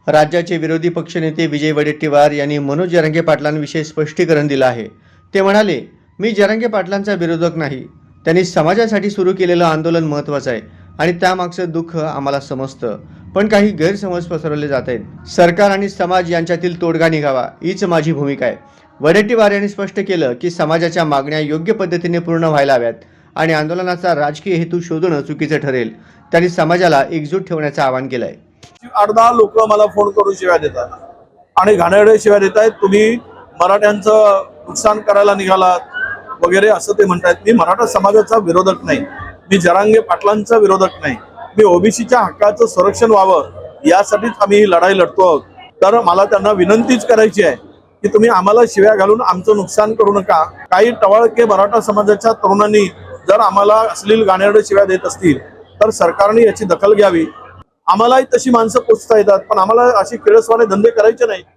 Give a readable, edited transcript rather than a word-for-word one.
राज्याचे विरोधी पक्षनेते विजय वडेट्टीवार यांनी मनोज जरांगे पाटलांविषयी स्पष्टीकरण दिलं आहे। ते म्हणाले, मी जरांगे पाटलांचा विरोधक नाही। त्यांनी समाजासाठी सुरू केलेलं आंदोलन महत्त्वाचं आहे आणि त्यामागचं दुःख आम्हाला समजतं, पण काही गैरसमज पसरवले जात आहेत। सरकार आणि समाज यांच्यातील तोडगा निघावा हीच माझी भूमिका आहे। वडेट्टीवार यांनी स्पष्ट केलं की समाजाच्या मागण्या योग्य पद्धतीने पूर्ण व्हायला हव्यात आणि आंदोलनाचा राजकीय हेतू शोधणं चुकीचं ठरेल। त्यांनी समाजाला एकजूट ठेवण्याचं आवाहन केलं आहे। 8-10 लोक मला फोन करून शिव्या देतात आणि घाणेरड्या शिव्या देत आहेत। तुम्ही मराठ्यांचं नुकसान करायला निघालात वगैरे असं ते म्हणतात। मी मराठा समाजाचा विरोधक नाही, मी जरांगे पाटलांचा विरोधक नाही, मी ओबीसीच्या हक्काचं संरक्षण व्हावं यासाठीच आम्ही ही लढाई लढतो आहोत। तर मला त्यांना विनंतीच करायची आहे की तुम्ही आम्हाला शिव्या घालून आमचं नुकसान करू नका। काही टवाळके मराठा समाजाच्या तरुणांनी जर आम्हाला अश्लील घाणेरड्या शिव्या देत असतील तर सरकारने याची दखल घ्यावी। आम्हालाही तशी माणसं पोचता येतात, पण आम्हाला अशी किळसवाणे धंदे करायचे नाही।